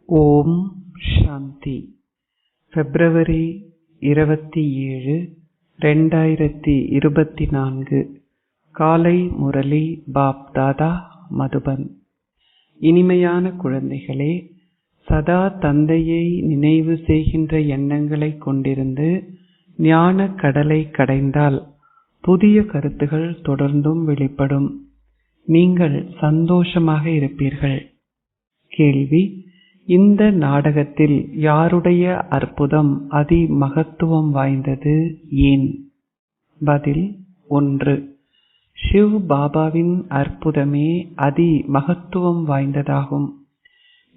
ஓம் சாந்தி. பிப்ரவரி 27, 2024. காலை முரளி பாப் தாதா, மதுபன். இனிமையான குழந்தைகளே, சதா தந்தையை நினைவு செய்கின்ற எண்ணங்களை கொண்டிருந்து ஞான கடலை கடைந்தால் புதிய கருத்துகள் தொடர்ந்தும் வெளிப்படும். நீங்கள் சந்தோஷமாக இருப்பீர்கள். கேள்வி: இந்த நாடகத்தில் யாருடைய அற்புதம் அதி மகத்துவம் வாய்ந்தது, ஏன்? பதில்: 1. ஷிவ் பாபாவின் அற்புதமே அதி மகத்துவம் வாய்ந்ததாகும்.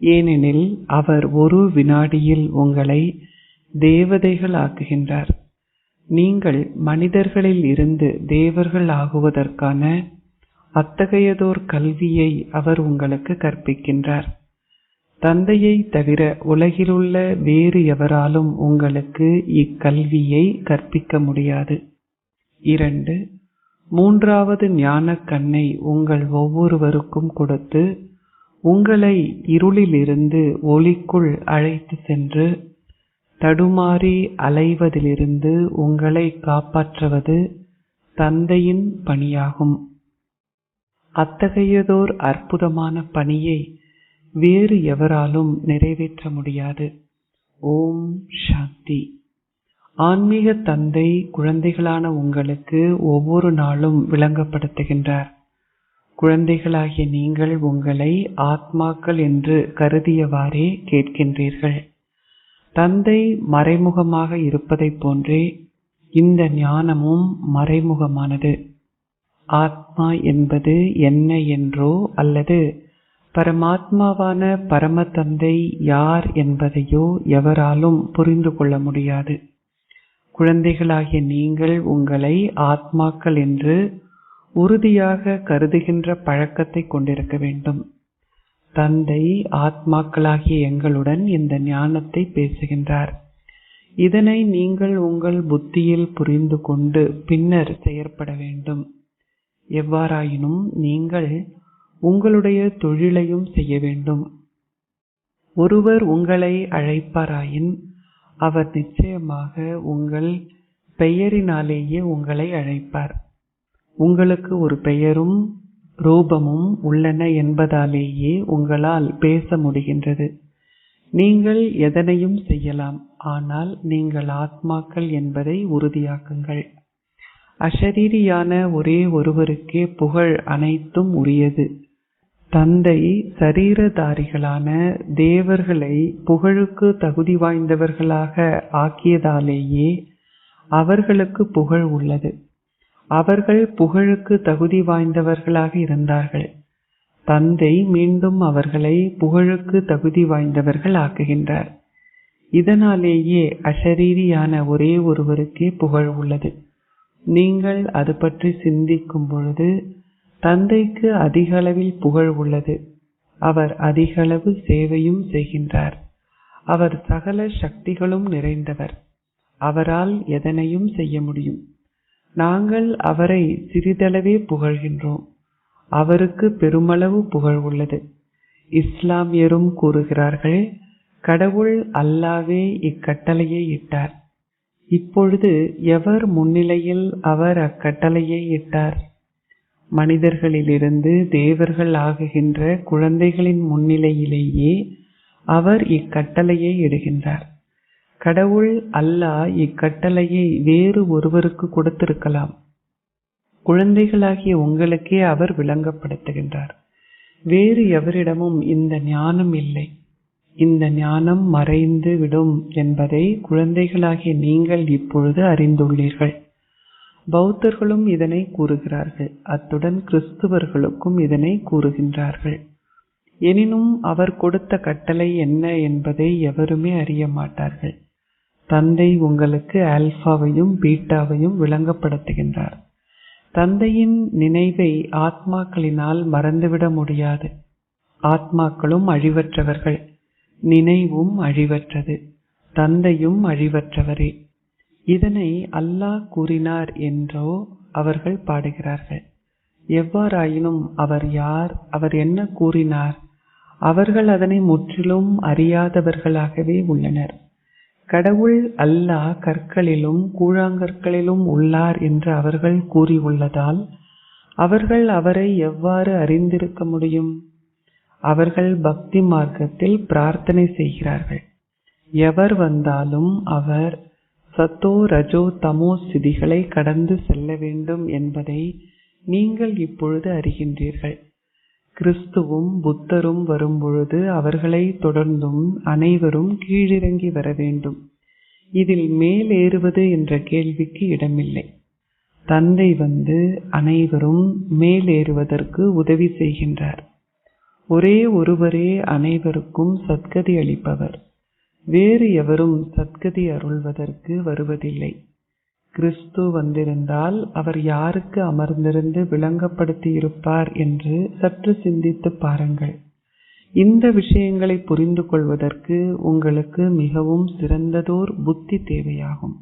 ஏனெனில் அவர் ஒரு வினாடியில் உங்களை தேவதைகள் ஆக்குகின்றார். நீங்கள் மனிதர்களில் இருந்து தேவர்கள் ஆகுவதற்கான அத்தகையதோர் கல்வியை அவர் உங்களுக்கு கற்பிக்கின்றார். தந்தையை தவிர உலகிலுள்ள வேறு எவராலும் உங்களுக்கு இக்கல்வியை கற்பிக்க முடியாது. 2. மூன்றாவது ஞான கண்ணை உங்கள் ஒவ்வொருவருக்கும் கொடுத்து உங்களை இருளிலிருந்து ஒளிக்குள் அழைத்து சென்று தடுமாறி அலைவதிலிருந்து உங்களை காப்பாற்றுவது தந்தையின் பணியாகும். அத்தகையதோர் அற்புதமான பணியை வேறு எவராலும் நிறைவேற்ற முடியாது. ஓம் சாந்தி. ஆன்மீக தந்தை குழந்தைகளான உங்களுக்கு ஒவ்வொரு நாளும் விளங்கப்படுத்துகின்றார். குழந்தைகளாகிய நீங்கள் உங்களை ஆத்மாக்கள் என்று கருதியவாறே கேட்கின்றீர்கள். தந்தை மறைமுகமாக இருப்பதைப் போன்றே இந்த ஞானமும் மறைமுகமானது. ஆத்மா என்பது என்ன என்றோ அல்லது பரமாத்மாவான பரம தந்தை யார் என்பதையோ எவராலும் புரிந்து கொள்ள முடியாது. குழந்தைகளாகிய நீங்கள் உங்களை ஆத்மாக்கள் என்று உறுதியாக கருதுகின்ற பழக்கத்தை கொண்டிருக்க வேண்டும். தந்தை ஆத்மாக்களாகிய எங்களுடன் இந்த ஞானத்தை பேசுகின்றார். இதனை நீங்கள் உங்கள் புத்தியில் புரிந்து கொண்டு பின்னர் செயற்பட வேண்டும். எவ்வாறாயினும் நீங்கள் உங்களுடைய தொழிலையும் செய்ய வேண்டும். ஒருவர் உங்களை அழைப்பாராயின் அவர் நிச்சயமாக உங்கள் பெயரினாலேயே உங்களை அழைப்பார். உங்களுக்கு ஒரு பெயரும் ரூபமும் உள்ளன என்பதாலேயே உங்களால் பேச முடிகின்றது. நீங்கள் எதனையும் செய்யலாம், ஆனால் நீங்கள் ஆத்மாக்கள் என்பதை உறுதியாக்குங்கள். அஷரீரியான ஒரே ஒருவருக்கே புகழ் அனைத்தும் உரியது. தந்தை சரீரதாரிகளான தேவர்களை புகழுக்கு தகுதி வாய்ந்தவர்களாக ஆக்கியதாலேயே அவர்களுக்கு புகழ் உள்ளது. அவர்கள் புகழுக்கு தகுதி வாய்ந்தவர்களாக இருந்தார்கள். தந்தை மீண்டும் அவர்களை புகழுக்கு தகுதி வாய்ந்தவர்கள் ஆக்குகின்றார். இதனாலேயே அஷரீரியான ஒரே ஒருவருக்கே புகழ் உள்ளது. நீங்கள் அது பற்றி சிந்திக்கும் பொழுது தந்தைக்கு அதிக அளவில் புகழ் உள்ளது. அவர் அதிக அளவு சேவையும் செய்கின்றார். அவர் சகல சக்திகளும் நிறைந்தவர். அவரால் எதனையும் செய்ய முடியும். நாங்கள் அவரை சிறிதளவே புகழ்கின்றோம். அவருக்கு பெருமளவு புகழ் உள்ளது. இஸ்லாமியரும் கூறுகிறார்கள், கடவுள் அல்லாவே இக்கட்டளையை இட்டார். இப்பொழுது எவர் முன்னிலையில் அவர் அக்கட்டளையை இட்டார்? மனிதர்களிலிருந்து தேவர்கள் ஆகுகின்ற குழந்தைகளின் முன்னிலையிலேயே அவர் இக்கட்டளையை இடுகின்றார். கடவுள் அல்லாஹ் இக்கட்டளையை வேறு ஒருவருக்கு கொடுத்திருக்கலாம். குழந்தைகளாகிய உங்களுக்கே அவர் விளங்கப்படுத்துகின்றார். வேறு எவரிடமும் இந்த ஞானம் இல்லை. இந்த ஞானம் மறைந்து விடும் என்பதை குழந்தைகளாகிய நீங்கள் இப்பொழுது அறிந்துள்ளீர்கள். பௌத்தர்களும் இதனை கூறுகிறார்கள். அத்துடன் கிறிஸ்துவர்களுக்கும் இதனை கூறுகின்றார்கள். எனினும் அவர் கொடுத்த கட்டளை என்ன என்பதை எவருமே அறிய மாட்டார்கள். தந்தை உங்களுக்கு ஆல்பாவையும் பீட்டாவையும் விளங்கப்படுத்துகின்றார். தந்தையின் நினைவை ஆத்மாக்களினால் மறந்துவிட முடியாது. ஆத்மாக்களும் அழிவற்றவர்கள், நினைவும் அழிவற்றது, தந்தையும் அழிவற்றவரே. இதனை அல்லாஹ் கூறினார் என்றோ அவர்கள் பாடுகிறார்கள். எவ்வாறாயினும் அவர் யார், அவர் என்ன கூறினார், அவர்கள் அதனை முற்றிலும் அறியாதவர்களாகவே உள்ளனர். கடவுள் அல்லாஹ் கற்களிலும் கூழாங்கற்களிலும் உள்ளார் என்று அவர்கள் கூறியுள்ளதால் அவர்கள் அவரை எவ்வாறு அறிந்திருக்க முடியும்? அவர்கள் பக்தி மார்க்கத்தில் பிரார்த்தனை செய்கிறார்கள். எவர் வந்தாலும் அவர் சத்தோ ரஜோ தமோ ஸ்திதிகளை கடந்து செல்ல வேண்டும் என்பதை நீங்கள் இப்பொழுது அறிகின்றீர்கள். கிறிஸ்துவும் புத்தரும் வரும்பொழுது அவர்களை தொடர்ந்தும் அனைவரும் கீழிறங்கி வர வேண்டும். இதில் மேலேறுவது என்ற கேள்விக்கு இடமில்லை. தந்தை வந்து அனைவரும் மேலேறுவதற்கு உதவி செய்கின்றார். ஒரே ஒருவரே அனைவருக்கும் சத்கதி அளிப்பவர். வேறு எவரும் சத்கதி அருள்வதற்கு வருவதில்லை. கிறிஸ்து வந்திருந்தால் அவர் யாருக்கு அமர்ந்திருந்து விளங்கப்படுத்தி இருப்பார் என்று சற்று சிந்தித்து பாருங்கள். இந்த விஷயங்களை புரிந்து கொள்வதற்கு உங்களுக்கு மிகவும் சிறந்ததோர் புத்தி தேவையாகும்.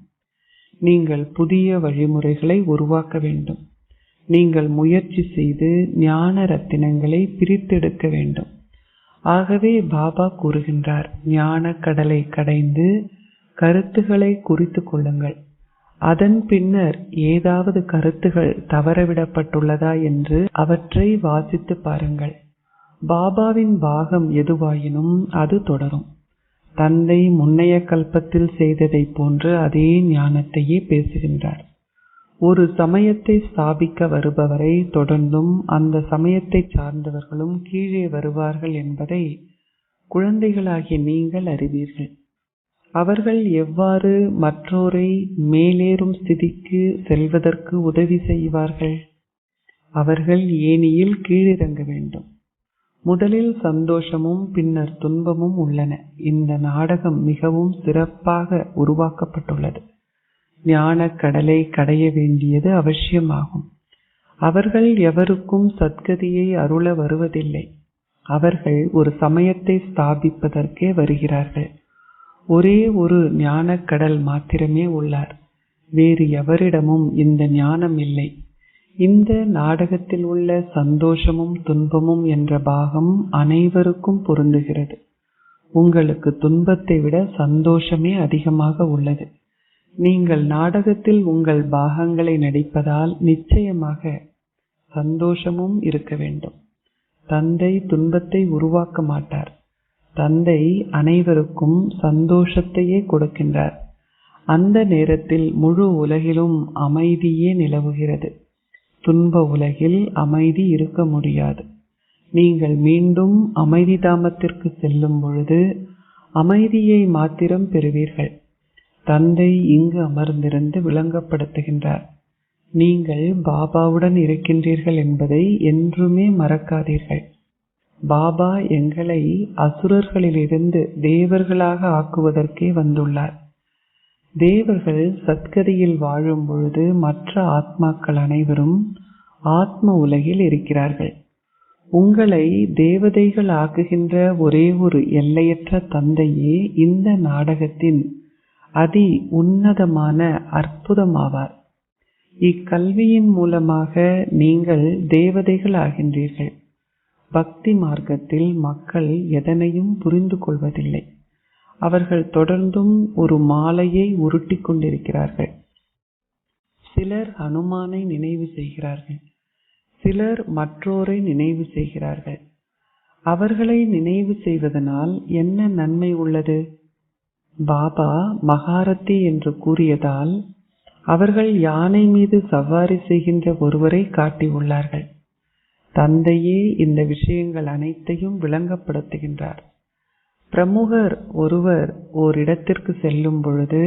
நீங்கள் புதிய வழிமுறைகளை உருவாக்க வேண்டும். நீங்கள் முயற்சி செய்து ஞான ரத்தினங்களை பிரித்தெடுக்க வேண்டும். ஆகவே பாபா கூறுகின்றார், ஞான கடலை கடைந்து கருத்துக்களை குறித்து கொள்ளுங்கள். அதன் பின்னர் ஏதாவது கருத்துகள் தவறவிடப்பட்டுள்ளதா என்று அவற்றை வாசித்து பாருங்கள். பாபாவின் பாகம் எதுவாயினும் அது தொடரும். தந்தை முன்னைய கல்பத்தில் செய்ததை போன்று அதே ஞானத்தையே பேசுகின்றார். ஒரு சமயத்தை ஸ்தாபிக்க வருபவரை தொடர்ந்தும் அந்த சமயத்தை சார்ந்தவர்களும் கீழே வருவார்கள் என்பதை குழந்தைகளாகிய நீங்கள் அறிவீர்கள். அவர்கள் எவ்வாறு மற்றோரை மேலேறும் ஸ்திதிக்கு செல்வதற்கு உதவி செய்வார்கள்? அவர்கள் ஏணியில் கீழிறங்க வேண்டும். முதலில் சந்தோஷமும் பின்னர் துன்பமும் உள்ளன. இந்த நாடகம் மிகவும் சிறப்பாக உருவாக்கப்பட்டுள்ளது. ஞான கடலை கடைய வேண்டியது அவசியமாகும். அவர்கள் எவருக்கும் சத்கதியை அருள வருவதில்லை. அவர்கள் ஒரு சமயத்தை ஸ்தாபிப்பதற்கே வருகிறார்கள். ஒரே ஒரு ஞானக்கடல் மாத்திரமே உள்ளார். வேறு எவரிடமும் இந்த ஞானம் இல்லை. இந்த நாடகத்தில் உள்ள சந்தோஷமும் துன்பமும் என்ற பாகம் அனைவருக்கும் பொருந்துகிறது. உங்களுக்கு துன்பத்தை விட சந்தோஷமே அதிகமாக உள்ளது. நீங்கள் நாடகத்தில் உங்கள் பாகங்களை நடிப்பதால் நிச்சயமாக சந்தோஷமும் இருக்க வேண்டும். தந்தை துன்பத்தை உருவாக்க மாட்டார். தந்தை அனைவருக்கும் சந்தோஷத்தையே கொடுக்கின்றார். அந்த நேரத்தில் முழு உலகிலும் அமைதியே நிலவுகிறது. துன்ப உலகில் அமைதி இருக்க முடியாது. நீங்கள் மீண்டும் அமைதி தாமத்திற்கு செல்லும் பொழுது அமைதியை மாத்திரம் பெறுவீர்கள். தந்தை இங்கு அமர்ந்திருந்து விளங்கப்படுத்துகின்றார். நீங்கள் பாபாவுடன் இருக்கின்றீர்கள் என்பதை என்றுமே மறக்காதீர்கள். பாபா எங்களை அசுரர்களிலிருந்து தேவர்களாக ஆக்குவதற்கே வந்துள்ளார். தேவர்கள் சத்கதியில் வாழும் பொழுது மற்ற ஆத்மாக்கள் அனைவரும் ஆத்ம உலகில் இருக்கிறார்கள். உங்களை தேவதைகள் ஆக்குகின்ற ஒரே ஒரு எல்லையற்ற தந்தையே இந்த நாடகத்தின் அதி உன்னதமான அற்புதமாவார். இக்கல்வியின் மூலமாக நீங்கள் தேவதைகள் ஆகின்றீர்கள். பக்தி மார்க்கத்தில் மக்கள் எதனையும் புரிந்து கொள்வதில்லை. அவர்கள் தொடர்ந்தும் ஒரு மாலையை உருட்டி கொண்டிருக்கிறார்கள். சிலர் ஹனுமானை நினைவு செய்கிறார்கள். சிலர் மற்றோரை நினைவு செய்கிறார்கள். அவர்களை நினைவு செய்வதனால் என்ன நன்மை உள்ளது? பாபா மகாரதி என்று கூறியதால் அவர்கள் யானை மீது சவாரி செய்கின்ற ஒருவரை காட்டியுள்ளார்கள். தந்தையே இந்த விஷயங்கள் அனைத்தையும் விளங்கப்படுத்துகின்றார். பிரமுகர் ஒருவர் ஓரிடத்திற்கு செல்லும் பொழுது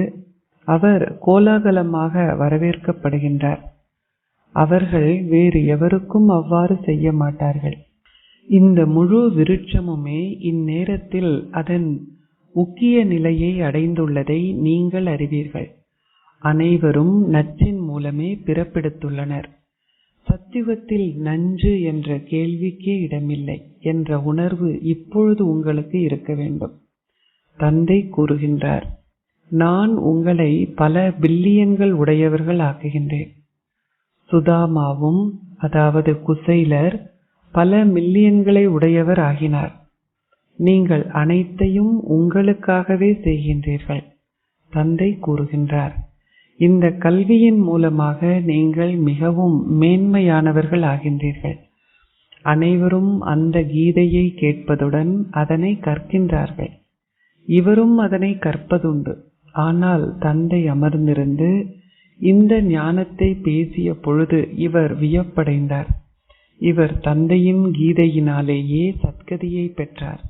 அவர் கோலாகலமாக வரவேற்கப்படுகின்றார். அவர்கள் வேறு எவருக்கும் அவ்வாறு செய்ய மாட்டார்கள். இந்த முழு விருட்சமுமே இந்நேரத்தில் அதன் முக்கிய நிலையை அடைந்துள்ளதை நீங்கள் அறிவீர்கள். அனைவரும் நச்சின் மூலமே பிறப்பெடுத்துள்ளனர். சத்தியுகத்தில் நஞ்சு என்ற கேள்விக்கே இடமில்லை என்ற உணர்வு இப்பொழுது உங்களுக்கு இருக்க வேண்டும். தந்தை கூறுகின்றார், நான் உங்களை பல பில்லியன்கள் உடையவர்கள் ஆக்குகின்றேன். சுதாமாவும் அதாவது குசைலர் பல மில்லியன்களை உடையவர் ஆகினார். நீங்கள் அனைத்தையும் உங்களுக்காகவே செய்கின்றீர்கள். தந்தை கூறுகின்றார், இந்த கல்வியின் மூலமாக நீங்கள் மிகவும் மேன்மையானவர்கள் ஆகின்றீர்கள். அனைவரும் அந்த கீதையை கேட்பதுடன் அதனை கற்கின்றார்கள். இவரும் அதனை கற்பதுண்டு. ஆனால் தந்தை அமர்ந்திருந்து இந்த ஞானத்தை பேசிய பொழுது இவர் வியப்படைந்தார். இவர் தந்தையின் கீதையினாலேயே சத்கதியை பெற்றார்.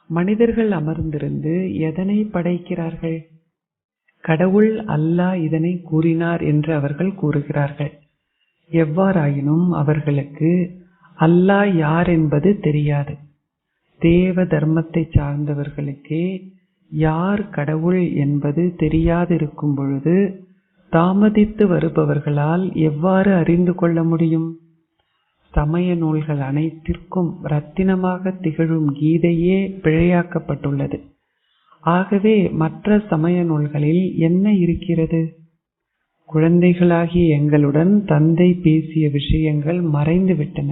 மனிதர்கள் அமர்ந்திருந்து எதனை படைக்கிறார்கள்? கடவுள் அல்லாஹ் இதனை கூறினார் என்று அவர்கள் கூறுகிறார்கள். எவ்வாறாயினும் அவர்களுக்கு அல்லாஹ் யார் என்பது தெரியாது. தேவ தர்மத்தை சார்ந்தவர்களுக்கே யார் கடவுள் என்பது தெரியாதிருக்கும் பொழுது தாமதித்து வருபவர்களால் எவ்வாறு அறிந்து கொள்ள முடியும்? சமய நூல்கள் அனைத்திற்கும் இரத்தினமாக திகழும் கீதையே பிழையாக்கப்பட்டுள்ளது. ஆகவே மற்ற சமய நூல்களில் என்ன இருக்கிறது? குழந்தைகளாகிய எங்களுடன் தந்தை பேசிய விஷயங்கள் மறைந்துவிட்டன.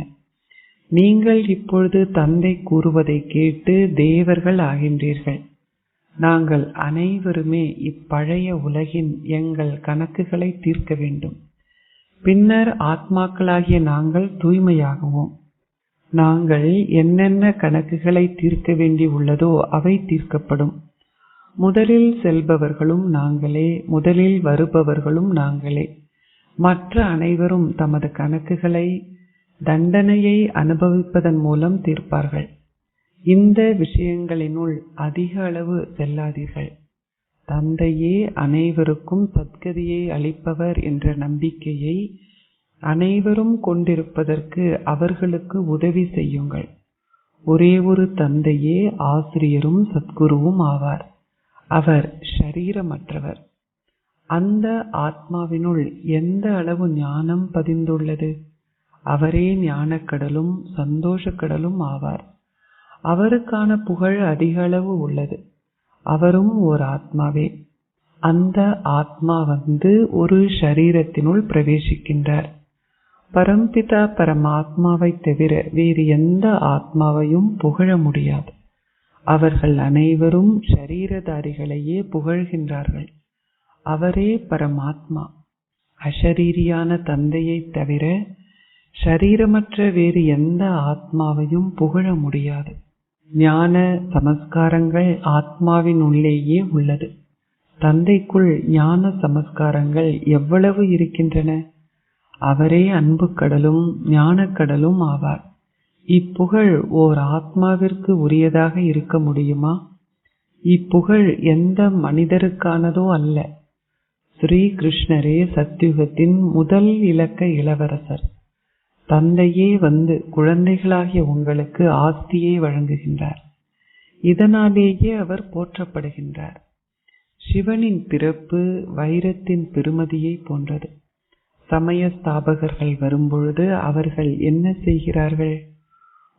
நீங்கள் இப்பொழுது தந்தை கூறுவதை கேட்டு தேவர்கள் ஆகின்றீர்கள். நாங்கள் அனைவருமே இப்பழைய உலகின் எங்கள் கணக்குகளை தீர்க்க வேண்டும். பின்னர் ஆத்மாக்களாகிய நாங்கள் தூய்மையாகுவோம். நாங்கள் என்னென்ன கணக்குகளை தீர்க்க வேண்டி உள்ளதோ அவை தீர்க்கப்படும். முதலில் செல்பவர்களும் நாங்களே, முதலில் வருபவர்களும் நாங்களே. மற்ற அனைவரும் தமது கணக்குகளை தண்டனையை அனுபவிப்பதன் மூலம் தீர்ப்பார்கள். இந்த விஷயங்களினுள் அதிக அளவு செல்லாதீர்கள். தந்தையே அனைவருக்கும் சத்கதியை அளிப்பவர் என்ற நம்பிக்கையை அனைவரும் கொண்டிருப்பதற்கு அவர்களுக்கு உதவி செய்யுங்கள். ஒரே ஒரு தந்தையே ஆசிரியரும் சத்குருவும் ஆவார். அவர் ஷரீரமற்றவர். அந்த ஆத்மாவினுள் எந்த அளவு ஞானம் பதிந்துள்ளது? அவரே ஞானக்கடலும் சந்தோஷக்கடலும் ஆவார். அவருக்கான புகழ் அதிக அளவு உள்ளது. அவரும் ஓர் ஆத்மாவே. அந்த ஆத்மா ஒரு ஷரீரத்தினுள் பிரவேசிக்கின்றார். பரம்பிதா பரமாத்மாவை தவிர வேறு எந்த ஆத்மாவையும் புகழ முடியாது. அவர்கள் அனைவரும் ஷரீரதாரிகளையே புகழ்கின்றார்கள். அவரே பரமாத்மா. அஷரீரியான தந்தையை தவிர ஷரீரமற்ற வேறு எந்த ஆத்மாவையும் புகழ முடியாது. ஞான சமஸ்காரங்கள் ஆத்மாவின் உள்ளேயே உள்ளது. தந்தைக்குள் ஞான சமஸ்காரங்கள் எவ்வளவு இருக்கின்றன? அவரே அன்பு கடலும் ஞானக்கடலும் ஆவார். இப்புகழ் ஓர் ஆத்மாவிற்கு உரியதாக இருக்க முடியுமா? இப்புகழ் எந்த மனிதருக்கானதோ அல்ல. ஸ்ரீ கிருஷ்ணரே சத்யுகத்தின் முதல் இலக்க இளவரசர். தந்தையே குழந்தைகளாகிய உங்களுக்கு ஆஸ்தியை வழங்குகின்றார். இதனாலேயே அவர் போற்றப்படுகின்றார். சிவனின் பிறப்பு வைரத்தின் பெருமதியை போன்றது. சமய ஸ்தாபகர்கள் வரும்பொழுது அவர்கள் என்ன செய்கிறார்கள்?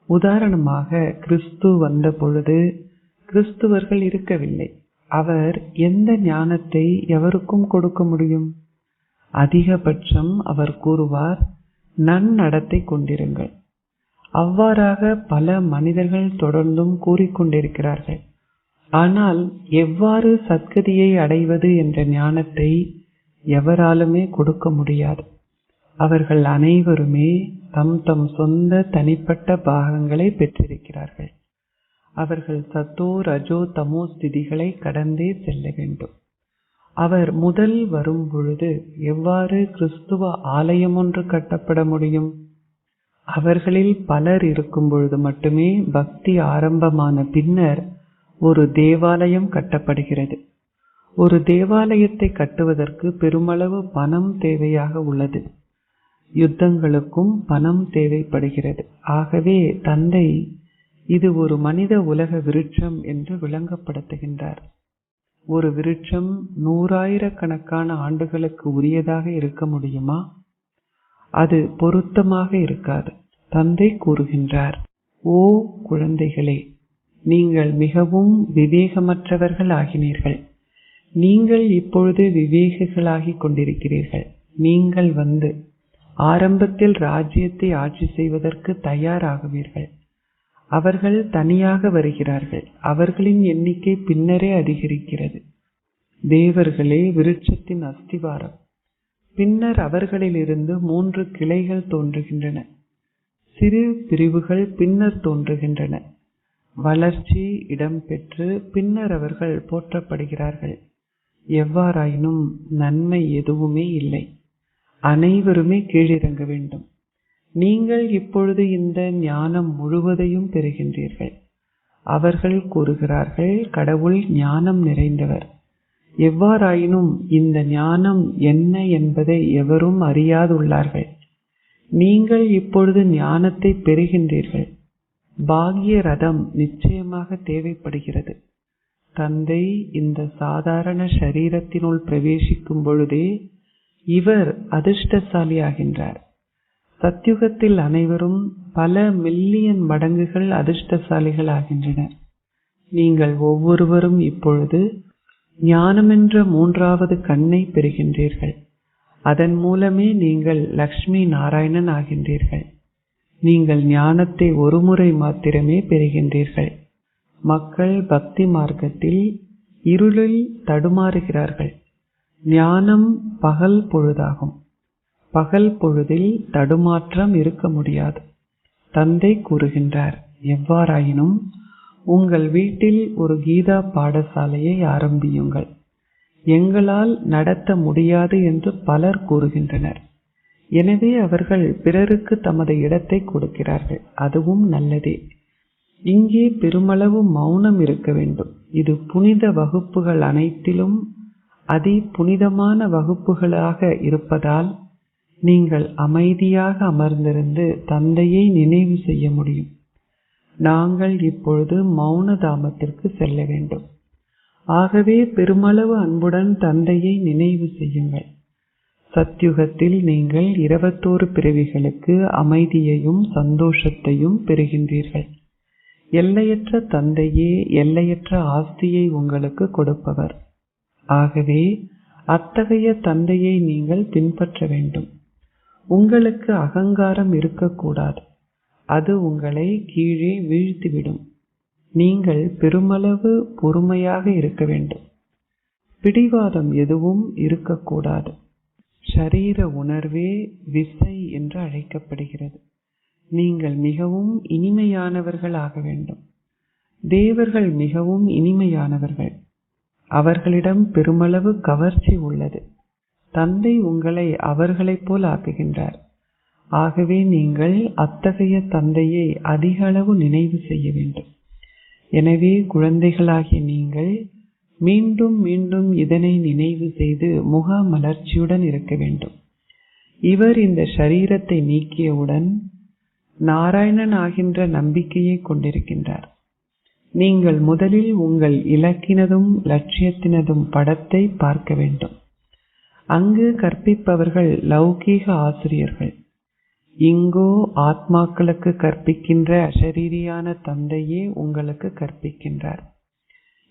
உதாரணமாக கிறிஸ்து வந்த பொழுது கிறிஸ்துவர்கள் இருக்கவில்லை. அவர் எந்த ஞானத்தை எவருக்கும் கொடுக்க முடியும்? அதிகபட்சம் அவர் கூறுவார், நன்னடத்தை கொண்டிருங்கள். அவ்வாறாக பல மனிதர்கள் தொடர்ந்தும் கூறிக்கொண்டிருக்கிறார்கள். ஆனால் எவ்வாறு சத்கதியை அடைவது என்ற ஞானத்தை எவராலுமே கொடுக்க முடியாது. அவர்கள் அனைவருமே தம் தம் சொந்த தனிப்பட்ட பாகங்களை பெற்றிருக்கிறார்கள். அவர்கள் சத்தோ ரஜோ தமோ ஸ்திதிகளை கடந்தே செல்ல வேண்டும். அவர் முதல் வரும் பொழுது எவ்வாறு கிறிஸ்துவ ஆலயம் ஒன்று கட்டப்பட முடியும்? அவர்களில் பலர் இருக்கும் பொழுது மட்டுமே பக்தி ஆரம்பமான பின்னர் ஒரு தேவாலயம் கட்டப்படுகிறது. ஒரு தேவாலயத்தை கட்டுவதற்கு பெருமளவு பணம் தேவையாக உள்ளது. யுத்தங்களுக்கும் பணம் தேவைப்படுகிறது. ஆகவே தந்தை இது ஒரு மனித உலக விருட்சம் என்று விளங்கப்படுத்துகின்றார். ஒரு விருட்சம் 100,000 ஆண்டுகளுக்கு உரியதாக இருக்க முடியுமா? அது பொருத்தமாக இருக்காது. தந்தை கூறுகின்றார், ஓ குழந்தைகளே, நீங்கள் மிகவும் விவேகமற்றவர்கள் ஆகினீர்கள். நீங்கள் இப்பொழுது விவேகிகளாகிக் கொண்டிருக்கிறீர்கள். நீங்கள் ஆரம்பத்தில் ராஜ்யத்தை ஆட்சி செய்வதற்கு தயாராகுவீர்கள். அவர்கள் தனியாக வருகிறார்கள். அவர்களின் எண்ணிக்கை பின்னரே அதிகரிக்கிறது. தேவர்களே விருட்சத்தின் அஸ்திவாரம். பின்னர் அவர்களிலிருந்து 3 கிளைகள் தோன்றுகின்றன. சிறு பிரிவுகள் பின்னர் தோன்றுகின்றன. வளர்ச்சி இடம்பெற்று பின்னர் அவர்கள் போற்றப்படுகிறார்கள். எவ்வாறாயினும் நன்மை எதுவுமே இல்லை. அனைவருமே கீழிறங்க வேண்டும். நீங்கள் இப்பொழுது இந்த ஞானம் முழுவதையும் பெறுகின்றீர்கள். அவர்கள் கூறுகிறார்கள், கடவுள் ஞானம் நிறைந்தவர். எவ்வாறாயினும் இந்த ஞானம் என்ன என்பதை எவரும் அறியாதுள்ளார்கள். நீங்கள் இப்பொழுது ஞானத்தை பெறுகின்றீர்கள். பாக்கிய ரதம் நிச்சயமாக தேவைப்படுகிறது. தந்தை இந்த சாதாரண சரீரத்தினுள் பிரவேசிக்கும் பொழுதே இவர் அதிர்ஷ்டசாலி ஆகின்றார். சத்யுகத்தில் அனைவரும் பல மில்லியன் மடங்குகள் அதிர்ஷ்டசாலிகள் ஆகின்றனர். நீங்கள் ஒவ்வொருவரும் இப்பொழுது ஞானமென்ற 3வது கண்ணை பெறுகின்றீர்கள். அதன் மூலமே நீங்கள் லக்ஷ்மி நாராயணன் ஆகின்றீர்கள். நீங்கள் ஞானத்தை ஒரு முறை மாத்திரமே பெறுகின்றீர்கள். மக்கள் பக்தி மார்க்கத்தில் இருளில் தடுமாறுகிறார்கள். ஞானம் பகல் பொழுதாகும். பகல் பொழுதில் தடுமாற்றம் இருக்க முடியாது. தந்தை கூறுகின்றார், எவ்வாறாயினும் உங்கள் வீட்டில் ஒரு கீதா பாடசாலையை ஆரம்பியுங்கள். எங்களால் நடத்த முடியாது என்று பலர் கூறுகின்றனர். எனவே அவர்கள் பிறருக்கு தமது இடத்தை கொடுக்கிறார்கள். அதுவும் நல்லதே. இங்கே பெருமளவு மௌனம் இருக்க வேண்டும். இது புனித வகுப்புகள் அனைத்திலும் அதி புனிதமான வகுப்புகளாக இருப்பதால் நீங்கள் அமைதியாக அமர்ந்திருந்து தந்தையை நினைவு செய்ய முடியும். நாங்கள் இப்பொழுது மௌன தாமத்திற்கு செல்ல வேண்டும். ஆகவே பெருமளவு அன்புடன் தந்தையை நினைவு செய்யுங்கள். சத்யுகத்தில் நீங்கள் 21 பிறவிகளுக்கு அமைதியையும் சந்தோஷத்தையும் பெறுகின்றீர்கள். எல்லையற்ற தந்தையே எல்லையற்ற ஆஸ்தியை உங்களுக்கு கொடுப்பவர். ஆகவே அத்தகைய தந்தையை நீங்கள் பின்பற்ற வேண்டும். உங்களுக்கு அகங்காரம் இருக்கக்கூடாது. அது உங்களை கீழே வீழ்த்திவிடும். நீங்கள் பெருமளவு பொறுமையாக இருக்க வேண்டும். பிடிவாதம் எதுவும் இருக்கக்கூடாது. ஷரீர உணர்வே விசை என்று அழைக்கப்படுகிறது. நீங்கள் மிகவும் இனிமையானவர்கள் ஆக வேண்டும். தேவர்கள் மிகவும் இனிமையானவர்கள். அவர்களிடம் பெருமளவு கவர்ச்சி உள்ளது. தந்தை உங்களை அவர்களைப் போல் ஆக்குகின்றார். ஆகவே நீங்கள் அத்தகைய தந்தையை அதிக அளவு நினைவு செய்ய வேண்டும். எனவே குழந்தைகளாகிய நீங்கள் மீண்டும் மீண்டும் இதனை நினைவு செய்து முக மலர்ச்சியுடன் இருக்க வேண்டும். இவர் இந்த ஷரீரத்தை நீக்கியவுடன் நாராயணன் ஆகின்ற நம்பிக்கையை கொண்டிருக்கின்றார். நீங்கள் முதலில் உங்கள் இலக்கினதும் லட்சியத்தினதும் படத்தை பார்க்க வேண்டும். அங்கு கற்பிப்பவர்கள் லௌகீக ஆசிரியர்கள். இங்கோ ஆத்மாக்களுக்கு கற்பிக்கின்ற அசரீரியான தந்தையே உங்களுக்கு கற்பிக்கின்றார்.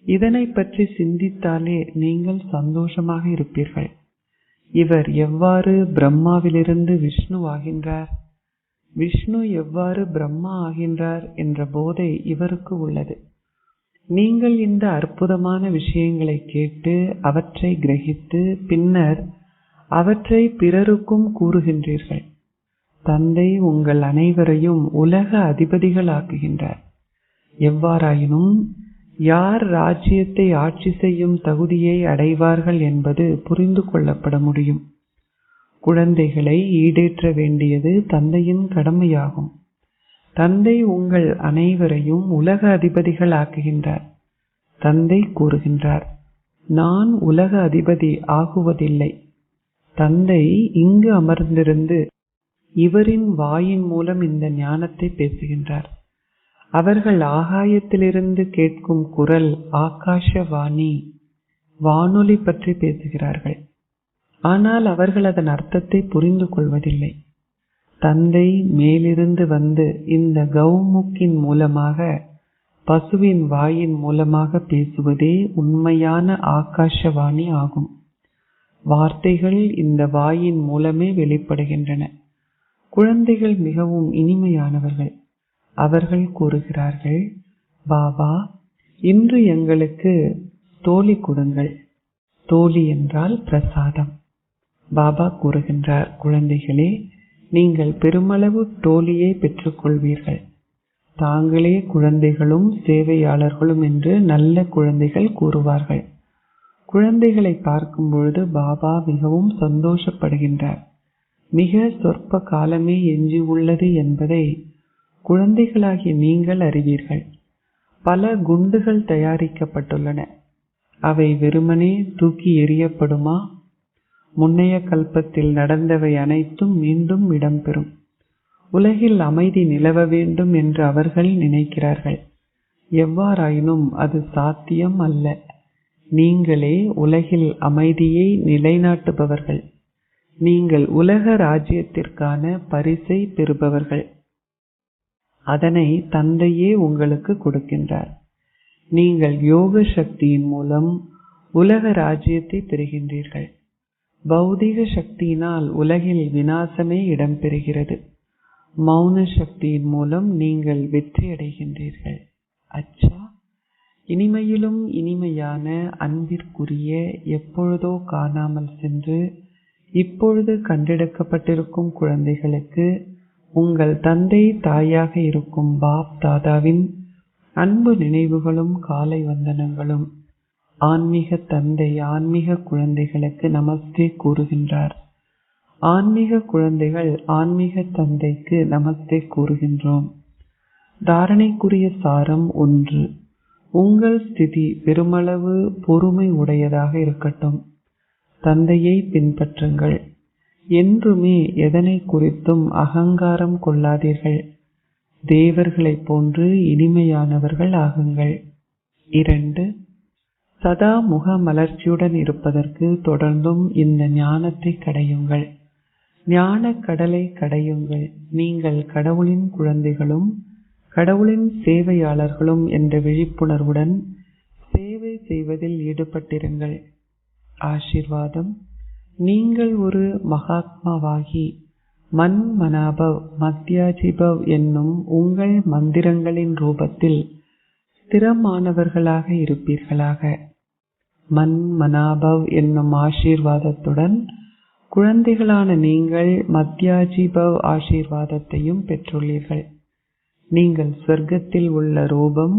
இதனை பற்றி சிந்தித்தாலே நீங்கள் சந்தோஷமாக இருப்பீர்கள். இவர் எவ்வாறு பிரம்மாவிலிருந்து விஷ்ணு ஆகின்றார், விஷ்ணு எவ்வாறு பிரம்மா ஆகின்றார் என்ற போதை இவருக்கு உள்ளது. நீங்கள் இந்த அற்புதமான விஷயங்களை கேட்டு அவற்றை கிரகித்து பின்னர் அவற்றை பிறருக்கும் கூறுகின்றீர்கள். தந்தை உங்கள் அனைவரையும் உலக அதிபதிகளாக்குகின்றார். எவ்வாறாயினும் யார் ராஜ்யத்தை ஆட்சி செய்யும் தகுதியை அடைவார்கள் என்பது புரிந்து கொள்ளப்பட முடியும். குழந்தைகளை ஈடேற்ற வேண்டியது தந்தையின் கடமையாகும். தந்தை உங்கள் அனைவரையும் உலக அதிபதிகள் ஆக்குகின்றார். தந்தை கூறுகின்றார், நான் உலக அதிபதி ஆகுவதில்லை. தந்தை இங்கு அமர்ந்திருந்து இவரின் வாயின் மூலம் இந்த ஞானத்தை பேசுகின்றார். அவர்கள் ஆகாயத்திலிருந்து கேட்கும் குரல் ஆகாஷவாணி, வானொலி பற்றி பேசுகிறார்கள். ஆனால் அவர்கள் அதன் அர்த்தத்தை புரிந்து கொள்வதில்லை. தந்தை மேலிருந்து வந்து இந்த கௌமுக்கின் மூலமாக, பசுவின் வாயின் மூலமாக பேசுவதே உண்மையான ஆகாஷவாணி ஆகும். வார்த்தைகள் இந்த வாயின் மூலமே வெளிப்படுகின்றன. குழந்தைகள் மிகவும் இனிமையானவர்கள். அவர்கள் கூறுகிறார்கள், பாபா, இன்று எங்களுக்கு தோழி கொடுங்கள். தோழி என்றால் பிரசாதம். பாபா கூறுகின்றார், குழந்தைகளே, நீங்கள் பெருமளவு தோழியை பெற்றுக்கொள்வீர்கள். தாங்களே குழந்தைகளும் சேவையாளர்களும் என்று நல்ல குழந்தைகள் கூறுவார்கள். குழந்தைகளை பார்க்கும் பொழுது பாபா மிகவும் சந்தோஷப்படுகின்றார். மிக சொற்ப காலமே எஞ்சியுள்ளது என்பதை குழந்தைகளாகிய நீங்கள் அறிவீர்கள். பல குண்டுகள் தயாரிக்கப்பட்டுள்ளன. அவை வெறுமனே தூக்கி எறியப்படுமா? முன்னைய கல்பத்தில் நடந்தவை அனைத்தும் மீண்டும் இடம்பெறும். உலகில் அமைதி நிலவ வேண்டும் என்று அவர்கள் நினைக்கிறார்கள். எவ்வாறாயினும் அது சாத்தியம் அல்ல. நீங்களே உலகில் அமைதியை நிலைநாட்டுபவர்கள். நீங்கள் உலக ராஜ்யத்திற்கான பரிசை பெறுபவர்கள். அதனை தந்தையே உங்களுக்கு கொடுக்கின்றார். நீங்கள் யோக சக்தியின் மூலம் உலக ராஜ்யத்தை பெறுகின்றீர்கள். பௌதிக சக்தியினால் உலகில் விநாசமே இடம்பெறுகிறது. மௌன சக்தியின் மூலம் நீங்கள் வெற்றி அடைகின்றீர்கள். அச்சா, இனிமையிலும் இனிமையான அன்பிற்குரிய, எப்பொழுதோ காணாமல் சென்று இப்பொழுது கண்டெடுக்கப்பட்டிருக்கும் குழந்தைகளுக்கு உங்கள் தந்தை தாயாக இருக்கும் பாப் தாதாவின் அன்பு நினைவுகளும் காலை வந்தனங்களும். ஆன்மீக தந்தை ஆன்மீக குழந்தைகளுக்கு நமஸ்தே கூறுகின்றார். ஆன்மீக குழந்தைகள் ஆன்மீக தந்தைக்கு நமஸ்தே கூறுகின்றோம். தாரணைக்குரிய சாரம் 1. உங்கள் ஸ்திதி பெருமளவு பொறுமை உடையதாக இருக்கட்டும். தந்தையை பின்பற்றுங்கள். என்றுமே எதனை குறித்தும் அகங்காரம் கொள்ளாதீர்கள். தேவர்களைப் போன்று இனிமையானவர்கள் ஆகுங்கள். 2. சதா முக மலர்ச்சியுடன் இருப்பதற்கு தொடர்ந்தும் இந்த ஞானத்தை கடையுங்கள். ஞான கடலை கடையுங்கள். நீங்கள் கடவுளின் குழந்தைகளும் கடவுளின் சேவையாளர்களும் என்ற விழிப்புணர்வுடன் சேவை செய்வதில் ஈடுபட்டிருங்கள். ஆசீர்வாதம். நீங்கள் ஒரு மகாத்மாவாகி மன் மனாபவ் மத்யாஜிபவ் என்னும் உங்கள் மந்திரங்களின் ரூபத்தில் ஸ்திரமானவர்களாக இருப்பீர்களாக. மன் மனாபவ் என்னும் ஆசீர்வாதத்துடன் குழந்தைகளான நீங்கள் மத்யாஜிபவ் ஆசீர்வாதத்தையும் பெற்றுள்ளீர்கள். நீங்கள் சொர்க்கத்தில் உள்ள ரூபம்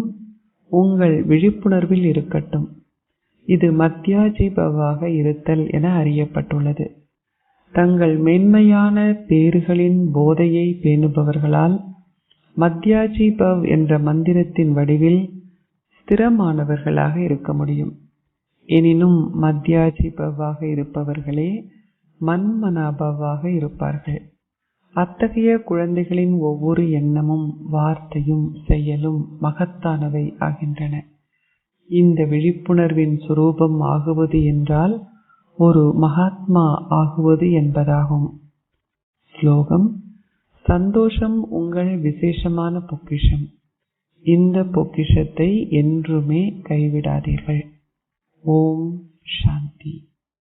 உங்கள் விழிப்புணர்வில் இருக்கட்டும். இது மத்யாஜிபவாக இருத்தல் என அறியப்பட்டுள்ளது. தங்கள் மென்மையான பேறுகளின் போதையை பேணுபவர்களால் மத்யாஜிபவ் என்ற மந்திரத்தின் வடிவில் ஸ்திரமானவர்களாக இருக்க முடியும். எனினும் மத்யாஜிபவாக இருப்பவர்களே மன்மனாபவாக இருப்பார்கள். அத்தகைய குழந்தைகளின் ஒவ்வொரு எண்ணமும் வார்த்தையும் செயலும் மகத்தானவை ஆகின்றன. இந்த விழிப்புணர்வின் சுரூபம் ஆகுவது என்றால் ஒரு மகாத்மா ஆகுவது என்பதாகும். ஸ்லோகம். சந்தோஷம் உங்கள் விசேஷமான பொக்கிஷம். இந்த பொக்கிஷத்தை என்றுமே கைவிடாதீர்கள். ஓம் சாந்தி.